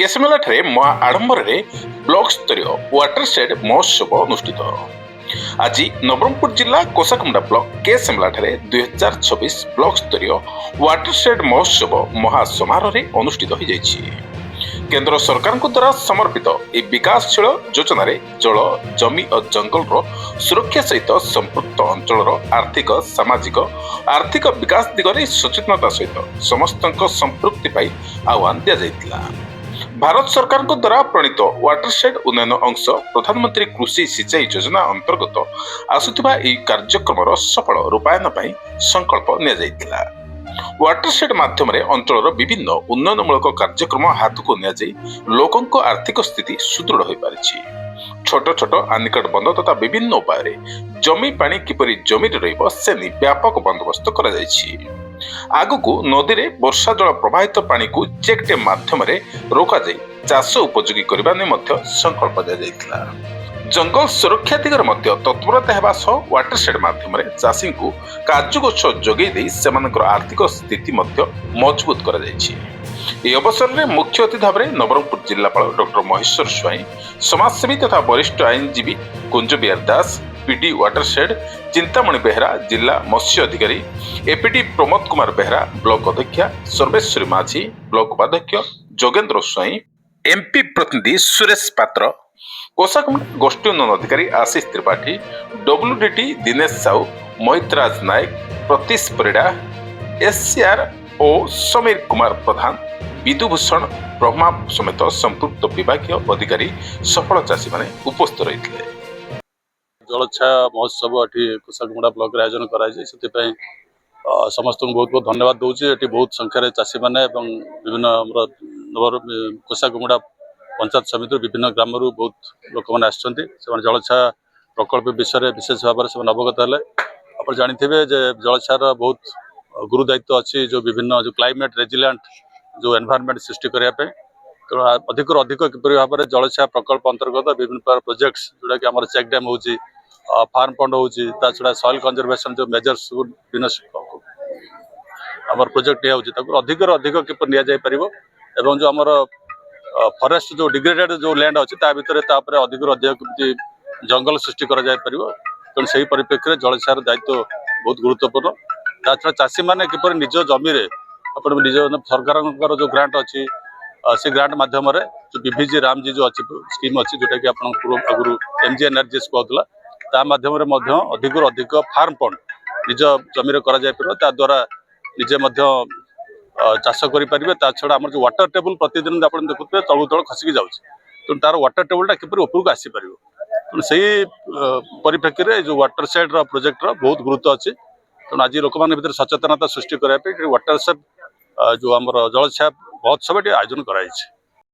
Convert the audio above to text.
केसमेलाଠାରେ महा आडंबरे ब्लॉक स्तरीय वाटरशेड महोत्सव अनुष्ठित। आज नवरंगपुर जिला कोसाकुमुंडा ब्लॉक केसमेलाଠାରେ 2026 ब्लॉक स्तरीय वाटरशेड महोत्सव महासमारोह अनुष्ठित हो जाइछि। केंद्र सरकार द्वारा समर्पित ए विकासशील योजन जल जमी और जंगल सुरक्षा सहित संपृक्त अंचल आर्थिक सामाजिक आर्थिक विकास दिगरे सचेतनता सहित समस्त संपृक्ति आह्वान दि जाइतिला। भारत सरकार द्वारा प्रणीत वाटरशेड उन्नयन अंश प्रधानमंत्री कृषि सिंचाई योजना अंतर्गत आसुथिबा एही कार्यक्रम सफल रूपायन पई संकल्प निया जाइतिला। वाटरशेड माध्यम अंचल विभिन्न उन्नयनमूलक कार्यक्रम हाथ को लोकों आर्थिक स्थिति सुदृढ़ हो पारिछि। छोट छोट आनिकट बंध तथा विभिन्न उपाय जमी पानी किपरि जमी रहिब से व्यापक बंदोबस्त करा जाइछि। आगकू नदी रे वर्षा जल प्रवाहित पानी को चेक डैम माध्यम रोका जाई चाष उपयोगी करबा ने मध्य संकल्प दिया जाइतिला। जंगल सुरक्षा दिगरे मध्य तत्परता हेबा सह वाटरशेड माध्यम चाषी को कार्यगछ जोगै देई सेमानकर आर्थिक स्थिति मध्य मजबूत करा जाइछि। ए अवसर में मुख्य अतिथि भाव में नवरंगपुर जिलापाल डॉक्टर महेश्वर स्वाई, समाजसेवी तथा वरिष्ठ आईनजीवी कुंज बिहार दास, पीडी वाटरशेड चिंतामणि बेहरा, जिला मत्स्य अधिकारी एपीडी प्रमोद कुमार बेहरा, ब्लॉक अध्यक्षा सर्वेश्वरी माझी, ब्लॉक उपाध्यक्ष जोगेंद्र स्वाई, एमपी प्रतिनिधि सुरेश पात्र, कोसाकुमुंडा गोष्ठी उन्नयन अधिकारी आशीष त्रिपाठी, डब्ल्यूडीटी दिनेश साहू, मोहितराज नायक, प्रतीश परिड़ा, एससीआर ओ समीर कुमार प्रधान, विदुभूषण ब्रह्मा समेत संपृक्त विभागीय अधिकारी सफल चाषी माने उपस्थित रही। जलछा महोत्सव ये कोसाकुमुंडा ब्लॉक आयोजन कराई समस्त बहुत बहुत धन्यवाद दूसरी। ये बहुत संख्यार चाषी मैंने विभिन्न कोसाकुमुंडा पंचायत समिति विभिन्न ग्राम बहुत लोक मैंने जलछा प्रकल्प विषय विशेष भाव में अवगत है। आप जानते जलछार बहुत गुरु दायित्व अच्छी जो विभिन्न जो क्लाइमेट रेजिलिएंट जो एनवायरनमेंट सृष्टि करने तेणु अधिक अधिक किपर भाव में जलछा प्रकल्प अंतर्गत विभिन्न प्रकार प्रोजेक्ट्स जोटा कि आम चेक डैम होची, फार्म पंड होची, छड़ा सॉइल कंजर्वेशन जो मेजर्स आम प्रोजेक्ट निया अधिक अधिक किपर नि जाई परिबो एवं जो आमर फॉरेस्ट जो डिग्रेडेड जो लैंड अच्छी भितर अधिक अधिक जंगल सृष्टि करा जाई परिबो। तेणु से परिप्रेक्षी जलछार दायित्व बहुत गुरुत्वपूर्ण। छड़ा चाषी मैंने किपर निज जमी निज सरकार जो ग्रांट अच्छी से ग्रांट माध्यम जो बीभीजी रामजी जो अच्छी स्कीम अच्छी जोटा कि आगुरी एमजीएनआरजीएस कहला ता माध्यम अधिक अधिक फार्म पंड निज जमी कर द्वारा निजे चाष करेंगे। छड़ा आम जो वाटर टेबल प्रतिदिन आप देखुए तलू तल खसिकी जाऊँगी तेणु तार वाटर टेबलटा किपर उपरको आसीपर। तेणु से परिप्रेक्षी में जो वाटरशेड प्रोजेक्ट बहुत गुरुत्व अच्छी। तेणु आज लोक भर सचेतनता सृष्टि करने वाटरशेड जो आम जलछा महोत्सव आयोजन कराई।